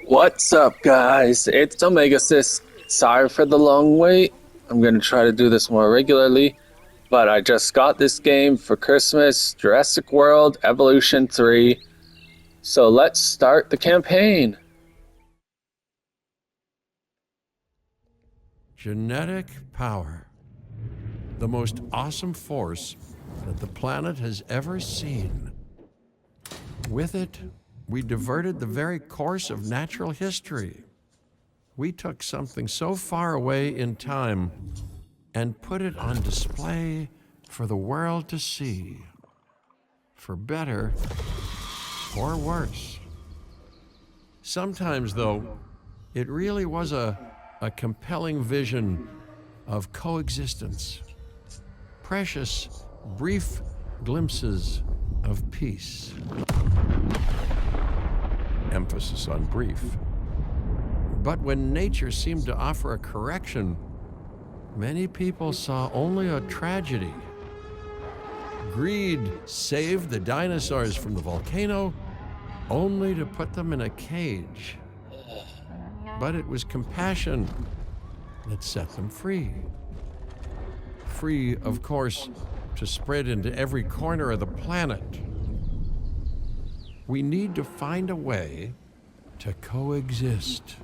What's up, guys? It's Omegasis. Sorry for the long wait. I'm gonna try to do this more regularly, but I just got this game for Christmas, Jurassic World Evolution 3. So let's start the campaign. Genetic power. The most awesome force that the planet has ever seen. With it, we diverted the very course of natural history. We took something so far away in time and put it on display for the world to see. For better or worse. Sometimes, though, it really was a compelling vision of coexistence. Precious, brief glimpses of peace. Emphasis on brief. But when nature seemed to offer a correction, many people saw only a tragedy. Greed saved the dinosaurs from the volcano, only to put them in a cage. But it was compassion that set them free. Free, of course, to spread into every corner of the planet. We need to find a way to coexist.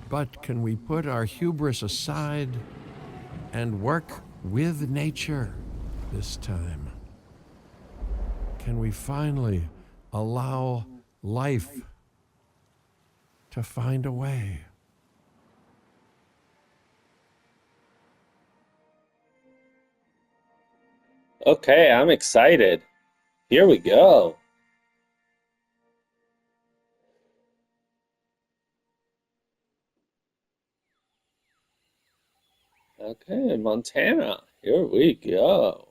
But can we put our hubris aside and work with nature this time? Can we finally allow life to find a way? Okay, I'm excited. Here we go. Okay, Montana. Here we go.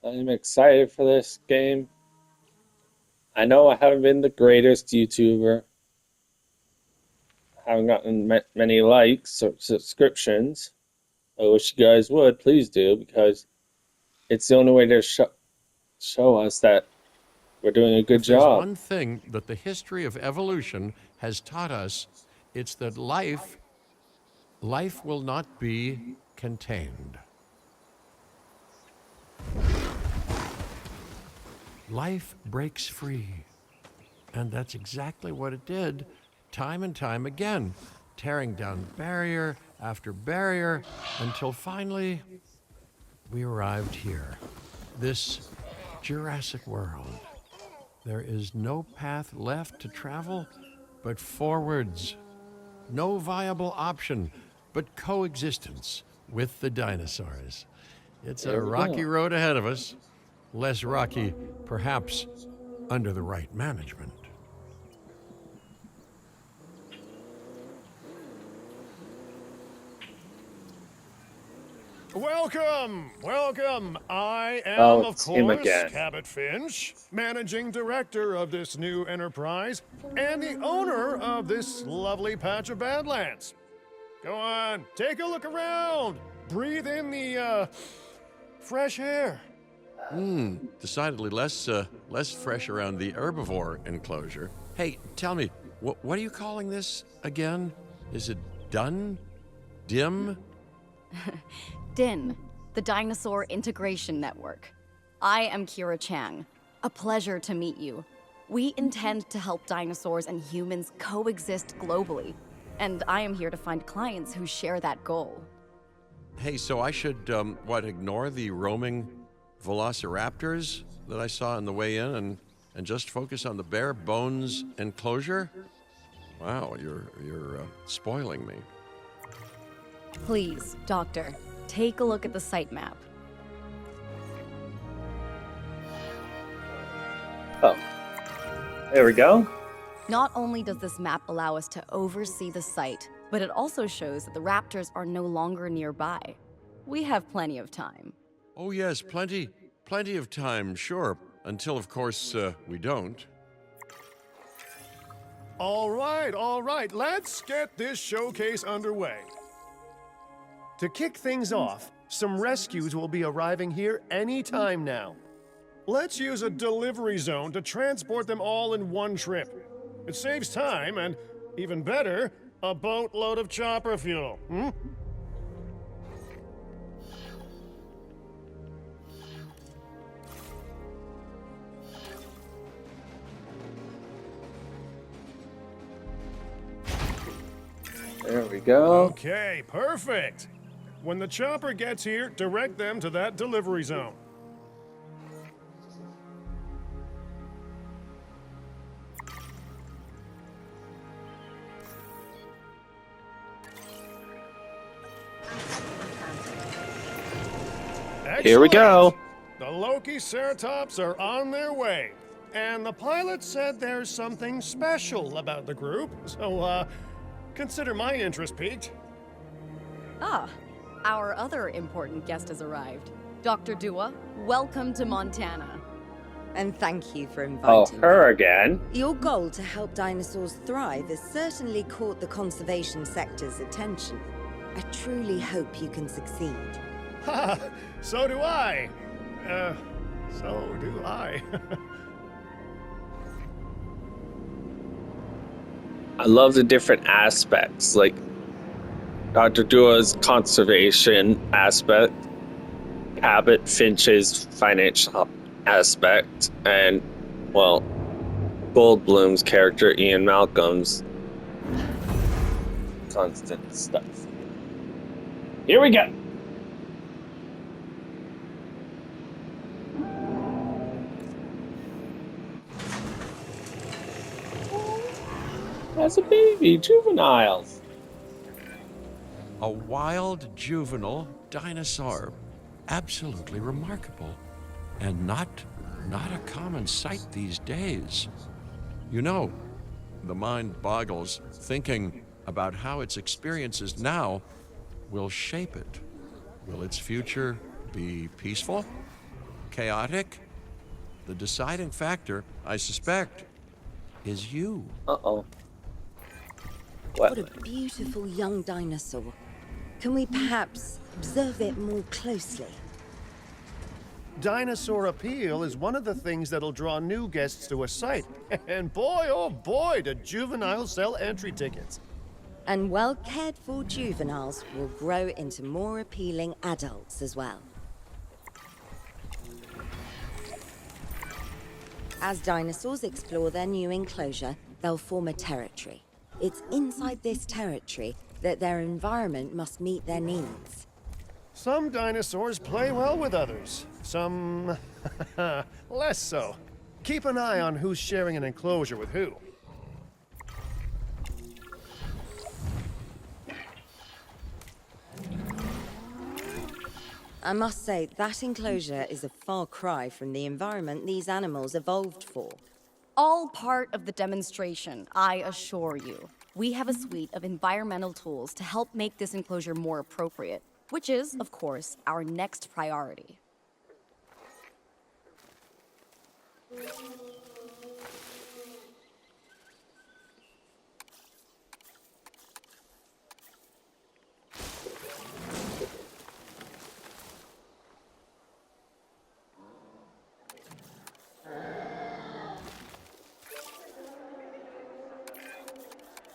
I'm excited for this game. I know I haven't been the greatest YouTuber. I haven't gotten many likes or subscriptions. I wish you guys would. Please do, because it's the only way to show us that we're doing a good If there's job. one thing that the history of evolution has taught us, it's that life will not be contained. Life breaks free. And that's exactly what it did, time and time again, tearing down barrier after barrier until finally we arrived here. This Jurassic World. There is no path left to travel but forwards. No viable option but coexistence with the dinosaurs. It's a rocky road ahead of us. Less rocky, perhaps, under the right management. Welcome, welcome. I Oh, am, of it's him course, again. Cabot Finch, managing director of this new enterprise and the owner of this lovely patch of Badlands. Go on, take a look around. Breathe in the, fresh air. Decidedly less fresh around the herbivore enclosure. Hey, tell me, what are you calling this again? Is it done? Dim? DIN, the Dinosaur Integration Network. I am Kira Chang. A pleasure to meet you. We intend to help dinosaurs and humans coexist globally, and I am here to find clients who share that goal. Hey, so I should, ignore the roaming velociraptors that I saw on the way in and just focus on the bare bones enclosure? Wow, you're spoiling me. Please, Doctor, take a look at the site map. Oh, there we go. Not only does this map allow us to oversee the site, but it also shows that the raptors are no longer nearby. We have plenty of time. Oh yes, plenty of time, sure. Until, of course, we don't. All right, let's get this showcase underway. To kick things off, Some rescues will be arriving here any time now. Let's use a delivery zone to transport them all in one trip. It saves time and, even better, a boatload of chopper fuel. There we go. Okay, perfect. When the chopper gets here, direct them to that delivery zone. Here we go. The Loki Ceratops are on their way. And the pilot said there's something special about the group, so, consider my interest piqued. Ah, our other important guest has arrived. Dr. Dua, welcome to Montana. And thank you for Oh, inviting me. her again. Your goal to help dinosaurs thrive has certainly caught the conservation sector's attention. I truly hope you can succeed. Ha! So do I. So do I. I love the different aspects, like Dr. Dua's conservation aspect, Cabot Finch's financial aspect, and, well, Goldblum's character, Ian Malcolm's constant stuff. Here we go. As a baby, juveniles. A wild juvenile dinosaur. Absolutely remarkable. And not a common sight these days. You know, the mind boggles thinking about how its experiences now will shape it. Will its future be peaceful? Chaotic? The deciding factor, I suspect, is you. Uh-oh. What a beautiful young dinosaur. Can we perhaps observe it more closely? Dinosaur appeal is one of the things that'll draw new guests to a site. And boy, oh boy, do juveniles sell entry tickets. And well-cared-for juveniles will grow into more appealing adults as well. As dinosaurs explore their new enclosure, they'll form a territory. It's inside this territory that their environment must meet their needs. Some dinosaurs play well with others. Some less so. Keep an eye on who's sharing an enclosure with who. I must say, that enclosure is a far cry from the environment these animals evolved for. All part of the demonstration, I assure you. We have a suite of environmental tools to help make this enclosure more appropriate, which is, of course, our next priority.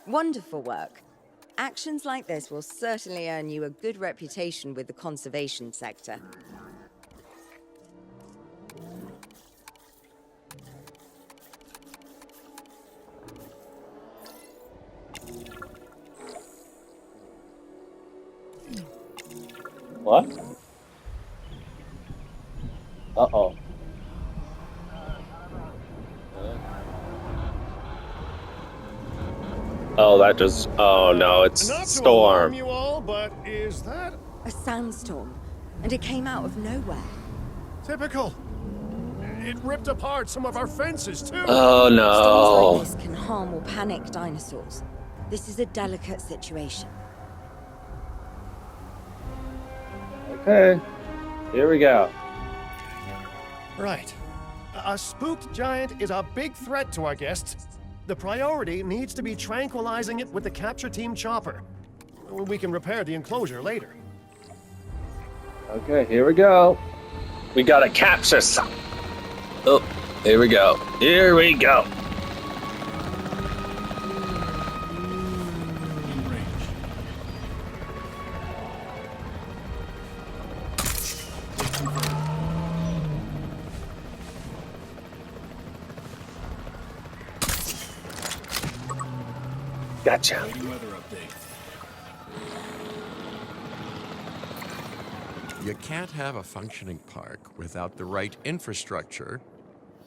Wonderful work. Actions like this will certainly earn you a good reputation with the conservation sector. What? Uh-oh. Oh, that just... Oh, no, it's Not to alarm storm. you all, but is that A sandstorm, and it came out of nowhere. typical? It ripped apart some of our fences, too. Oh, Storms no. like this can harm or panic dinosaurs. This is a delicate situation. Okay. Here we go. Right. A spooked giant is a big threat to our guests. The priority needs to be tranquilizing it with the capture team chopper. We can repair the enclosure later. Okay, here we go. We gotta capture some. Oh, here we go. Here we go. Gotcha. You can't have a functioning park without the right infrastructure.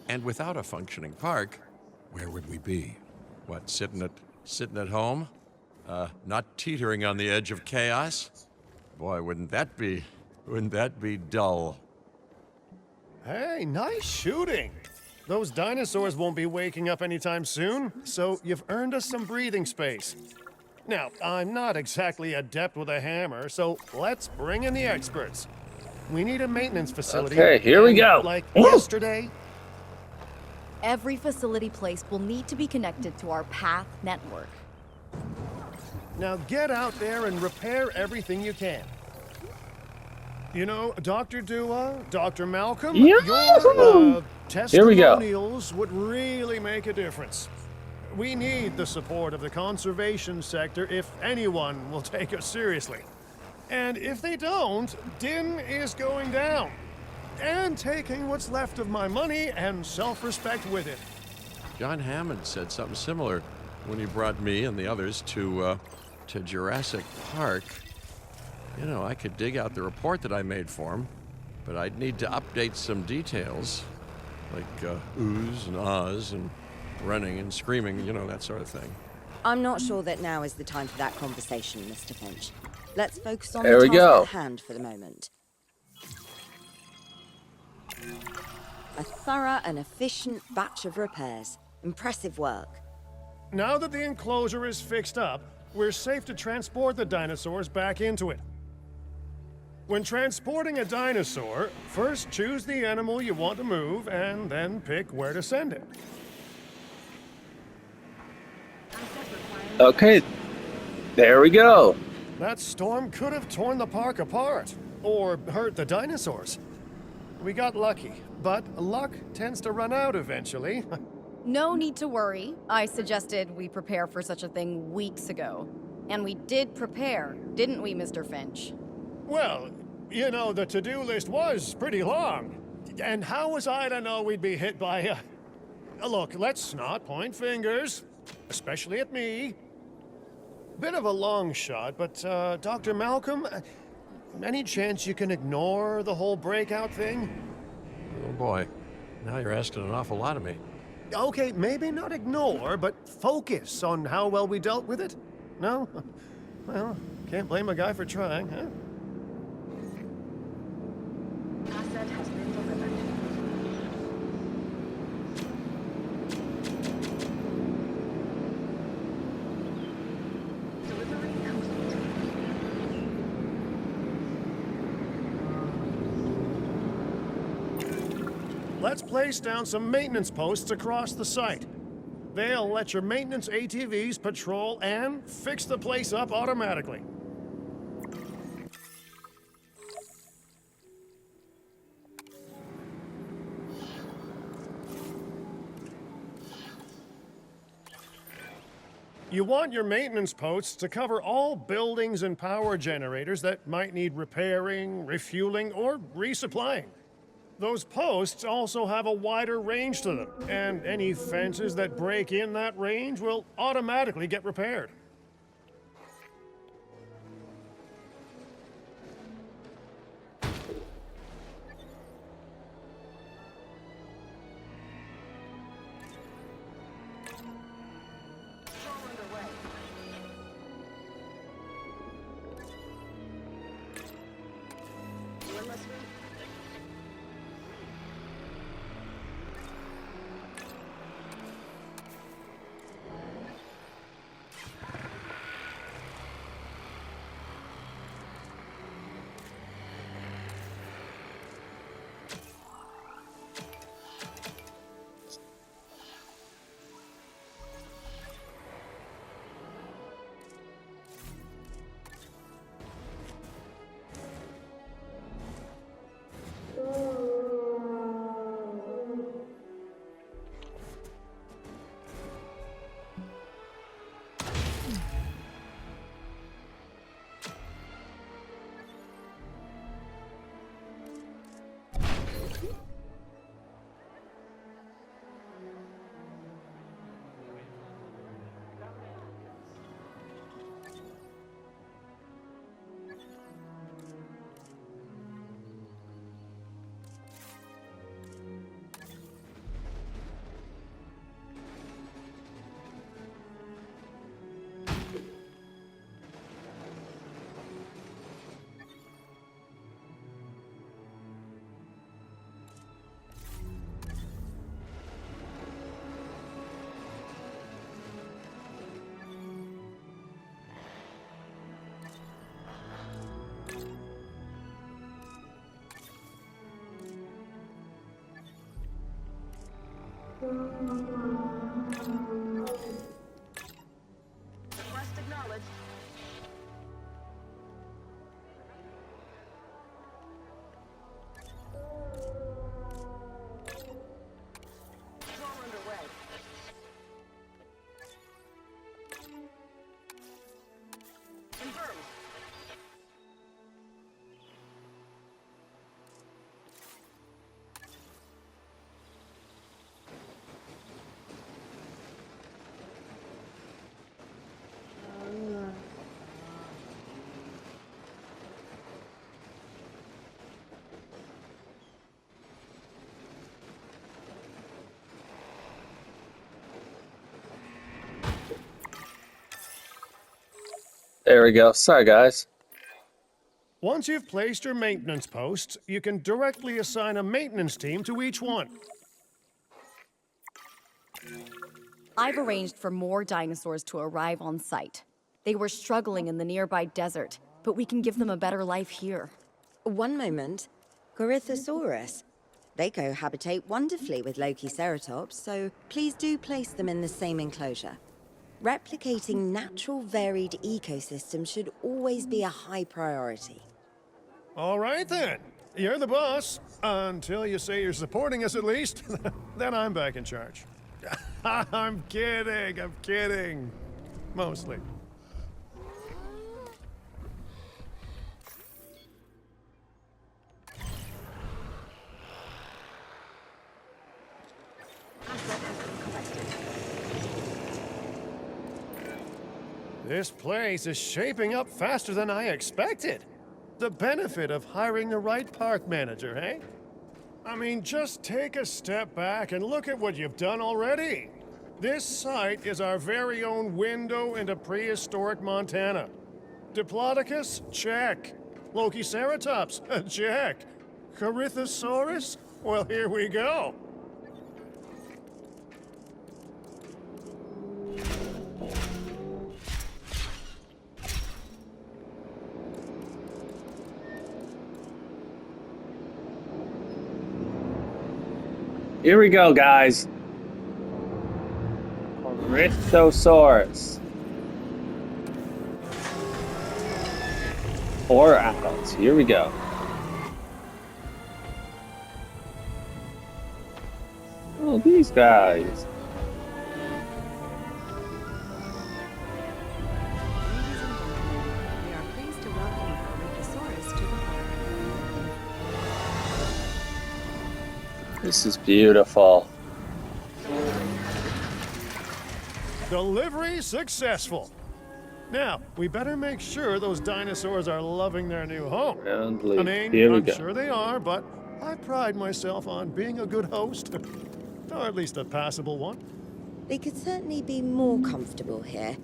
And without a functioning park, where would we be? What, sitting at home? Not teetering on the edge of chaos? Boy, wouldn't that be dull? Hey, nice shooting. Those dinosaurs won't be waking up anytime soon, so you've earned us some breathing space. Now, I'm not exactly adept with a hammer, so let's bring in the experts. We need a maintenance facility. Okay, here we go. Like Woo! yesterday. Every facility placed will need to be connected to our path network. Now get out there and repair everything you can. You know, Dr. Dua, Dr. Malcolm, Yahoo! your Here we go. testimonials would really make a difference. We need the support of the conservation sector if anyone will take us seriously. And if they don't, Din is going down. And taking what's left of my money and self-respect with it. John Hammond said something similar when he brought me and the others to Jurassic Park. You know, I could dig out the report that I made for him, but I'd need to update some details, like oohs and ahs and running and screaming, you know, that sort of thing. I'm not sure that now is the time for that conversation, Mr. Finch. Let's focus on There the we task go. at hand for the moment. A thorough and efficient batch of repairs. Impressive work. Now that the enclosure is fixed up, we're safe to transport the dinosaurs back into it. When transporting a dinosaur, first choose the animal you want to move and then pick where to send it. Okay, there we go. That storm could have torn the park apart or hurt the dinosaurs. We got lucky, but luck tends to run out eventually. No need to worry. I suggested we prepare for such a thing weeks ago. And we did prepare, didn't we, Mr. Finch? Well, you know, the to-do list was pretty long. And how was I to know we'd be hit by a... Look, let's not point fingers, especially at me. Bit of a long shot, but, Dr. Malcolm, any chance you can ignore the whole breakout thing? Oh boy, now you're asking an awful lot of me. Okay, maybe not ignore, but focus on how well we dealt with it? No? Well, can't blame a guy for trying, huh? Asset has been delivered. Delivery complete. Let's place down some maintenance posts across the site. They'll let your maintenance ATVs patrol and fix the place up automatically. You want your maintenance posts to cover all buildings and power generators that might need repairing, refueling, or resupplying. Those posts also have a wider range to them, and any fences that break in that range will automatically get repaired. Request acknowledged. Tour underway. Confirmed. There we go. Sorry, guys. Once you've placed your maintenance posts, you can directly assign a maintenance team to each one. I've arranged for more dinosaurs to arrive on site. They were struggling in the nearby desert, but we can give them a better life here. One moment. Corythosaurus. They cohabitate wonderfully with Lokiceratops, so please do place them in the same enclosure. Replicating natural varied ecosystems should always be a high priority. All right then. You're the boss. Until you say you're supporting us at least. Then I'm back in charge. I'm kidding. Mostly. Asset has been collected. This place is shaping up faster than I expected. The benefit of hiring the right park manager, eh? I mean, just take a step back and look at what you've done already. This site is our very own window into prehistoric Montana. Diplodocus? Check. Lokiceratops? Check. Corythosaurus? Well, here we go. Here we go, guys. Corythosaurus. 4 adults. Here we go. Oh, these guys. Ladies and gentlemen, we are pleased to welcome Corythosaurus to the park. This is beautiful. Delivery successful. Now, we better make sure those dinosaurs are loving their new home. Round I lead. mean, Here we I'm go. sure they are, but I pride myself on being a good host. Or at least a passable one. They could certainly be more comfortable here.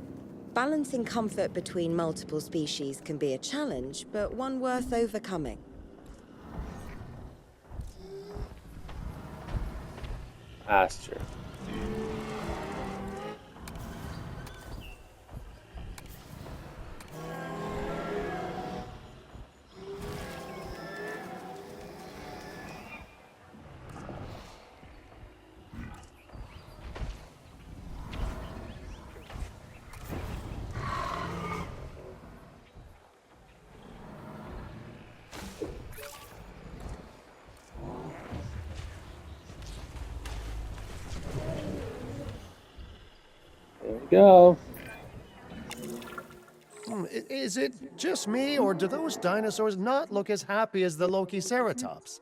Balancing comfort between multiple species can be a challenge, but one worth overcoming. Pasture. There we go. Is it just me, or do those dinosaurs not look as happy as the Lokiceratops?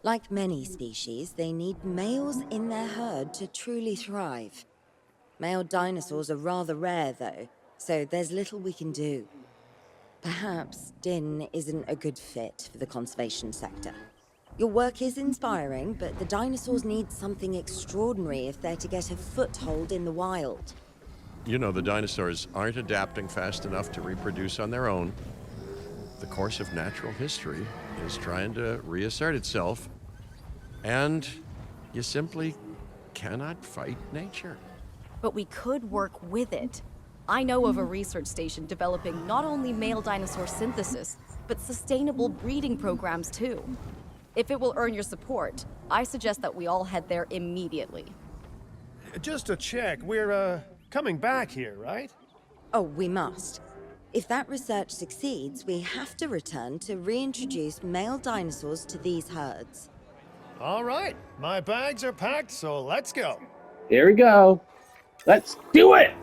Like many species, they need males in their herd to truly thrive. Male dinosaurs are rather rare, though, so there's little we can do. Perhaps Din isn't a good fit for the conservation sector. Your work is inspiring, but the dinosaurs need something extraordinary if they're to get a foothold in the wild. You know, the dinosaurs aren't adapting fast enough to reproduce on their own. The course of natural history is trying to reassert itself, and you simply cannot fight nature. But we could work with it. I know of a research station developing not only male dinosaur synthesis, but sustainable breeding programs too. If it will earn your support, I suggest that we all head there immediately. just to check, we're, coming back here, right? Oh, we must. If that research succeeds, we have to return to reintroduce male dinosaurs to these herds. All right, my bags are packed, so let's go. Here we go. Let's do it!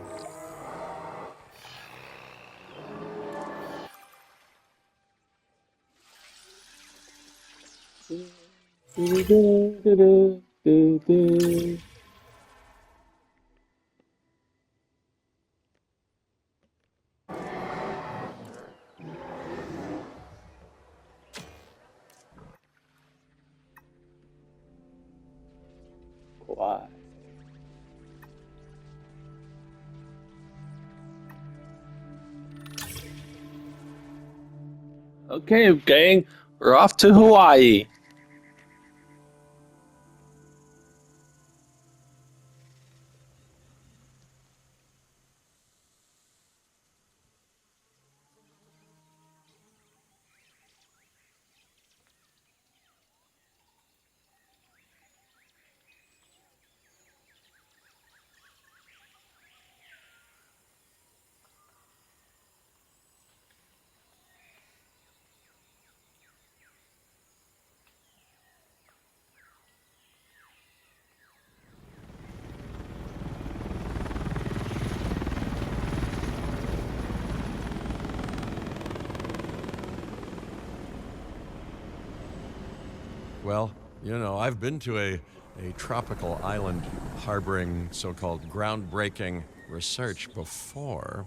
Why? Okay, gang, we're off to Hawaii. Well, I've been to a tropical island harboring so-called groundbreaking research before,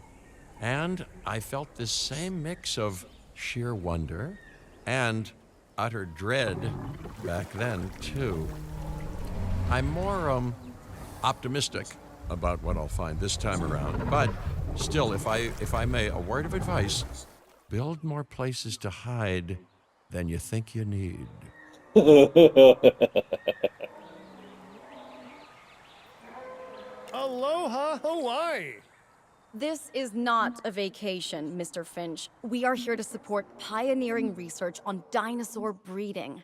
and I felt this same mix of sheer wonder and utter dread back then, too. I'm more optimistic about what I'll find this time around, but still, if I may, a word of advice: build more places to hide than you think you need. Aloha, Hawaii! This is not a vacation, Mr. Finch. We are here to support pioneering research on dinosaur breeding.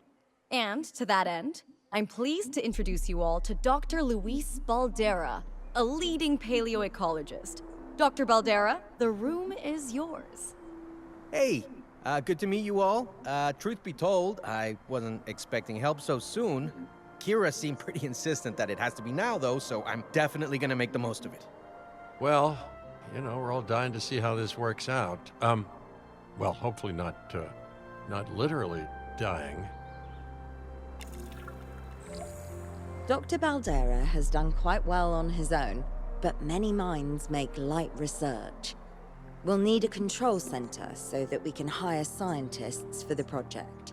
And to that end, I'm pleased to introduce you all to Dr. Luis Baldera, a leading paleoecologist. Dr. Baldera, the room is yours. Hey, good to meet you all. Truth be told, I wasn't expecting help so soon. Kira seemed pretty insistent that it has to be now, though, so I'm definitely gonna make the most of it. Well, we're all dying to see how this works out. Well, hopefully not literally dying. Dr. Baldera has done quite well on his own, but many minds make light research. We'll need a control center so that we can hire scientists for the project.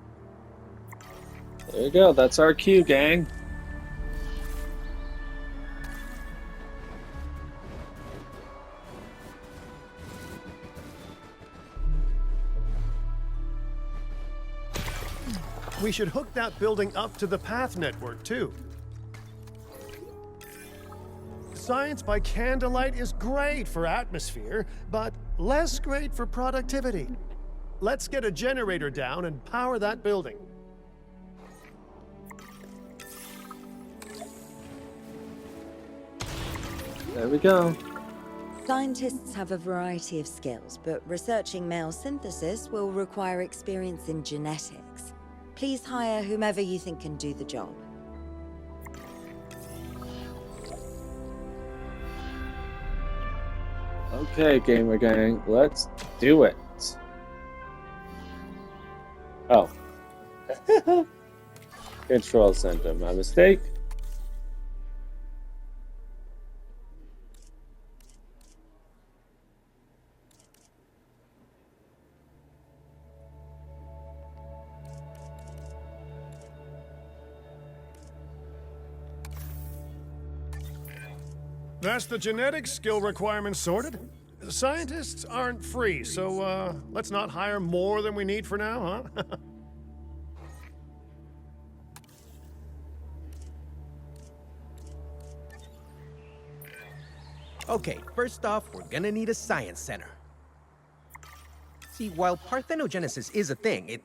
There you go, that's our cue, gang. We should hook that building up to the path network, too. Science by candlelight is great for atmosphere, but less great for productivity. Let's get a generator down and power that building. There we go. Scientists have a variety of skills, but researching male synthesis will require experience in genetics. Please hire whomever you think can do the job. Okay, gamer gang, let's do it. Oh. Control center, my mistake. That's the genetic skill requirements sorted. Scientists aren't free, so let's not hire more than we need for now, huh? Okay, first off, we're gonna need a science center. See, while parthenogenesis is a thing,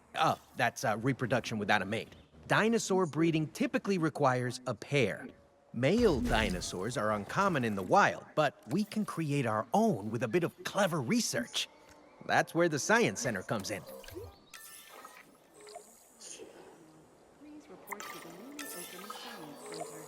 that's reproduction without a mate. Dinosaur breeding typically requires a pair. Male dinosaurs are uncommon in the wild, but we can create our own with a bit of clever research. That's where the Science Center comes in. Please report to the newly opened Science Center.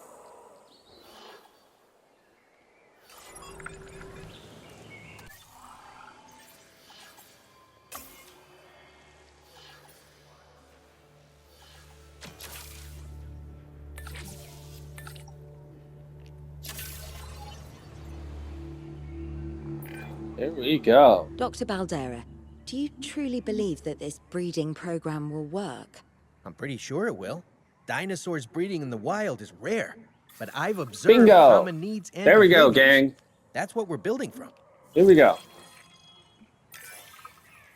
Here we go. Dr. Baldera, do you truly believe that this breeding program will work? I'm pretty sure it will. Dinosaurs breeding in the wild is rare, but I've observed Bingo! common needs and There we go, behaviors. gang. That's what we're building from. Here we go.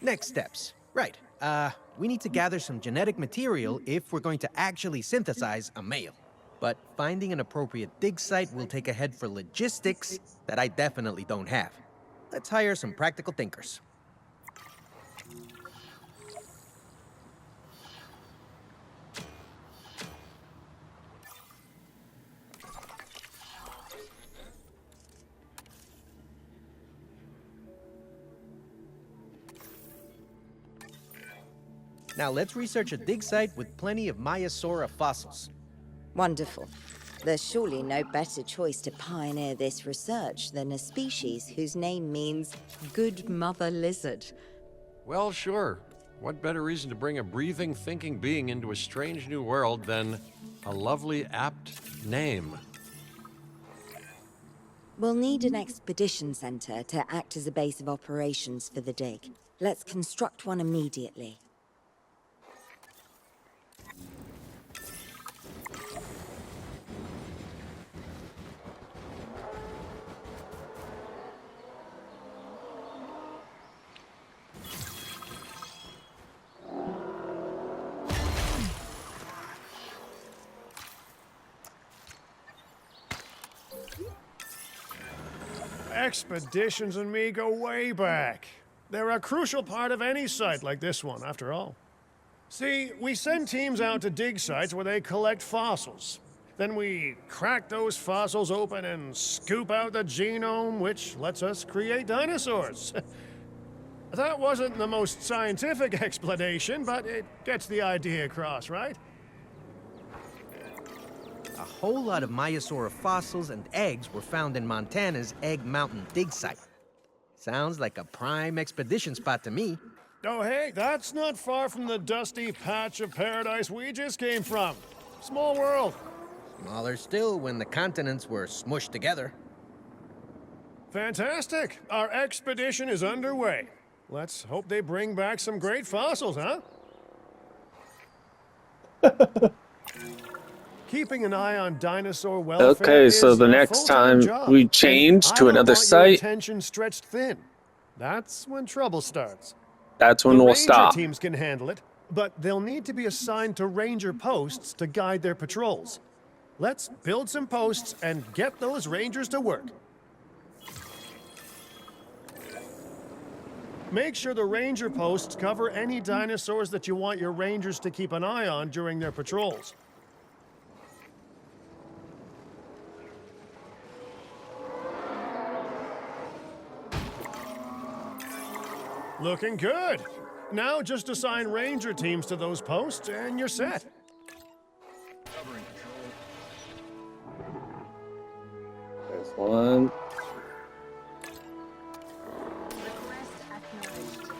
Next steps. Right. We need to gather some genetic material if we're going to actually synthesize a male. But finding an appropriate dig site will take a head for logistics that I definitely don't have. Let's hire some practical thinkers. Now let's research a dig site with plenty of Maiasaura fossils. Wonderful. There's surely no better choice to pioneer this research than a species whose name means good mother lizard. Well, sure. What better reason to bring a breathing, thinking being into a strange new world than a lovely, apt name? We'll need an expedition center to act as a base of operations for the dig. Let's construct one immediately. Expeditions and me go way back. They're a crucial part of any site like this one, after all. See, we send teams out to dig sites where they collect fossils. Then we crack those fossils open and scoop out the genome, which lets us create dinosaurs. That wasn't the most scientific explanation, but it gets the idea across, right? A whole lot of Maiasaura fossils and eggs were found in Montana's Egg Mountain dig site. Sounds like a prime expedition spot to me. Oh, hey, that's not far from the dusty patch of paradise we just came from. Small world. Smaller still when the continents were smushed together. Fantastic. Our expedition is underway. Let's hope they bring back some great fossils, huh? Keeping an eye on dinosaur welfare Okay, so is the a next full-time time job. we And change I to don't another want your site, attention stretched thin. That's when trouble starts. that's when The we'll ranger stop. teams can handle it, but they'll need to be assigned to ranger posts to guide their patrols. Let's build some posts and get those rangers to work. Make sure the ranger posts cover any dinosaurs that you want your rangers to keep an eye on during their patrols. Looking good. Now just assign ranger teams to those posts and you're set. There's one. Request acknowledged.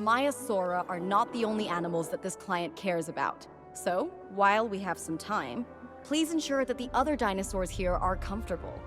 Maiasaura are not the only animals that this client cares about. So, while we have some time, please ensure that the other dinosaurs here are comfortable.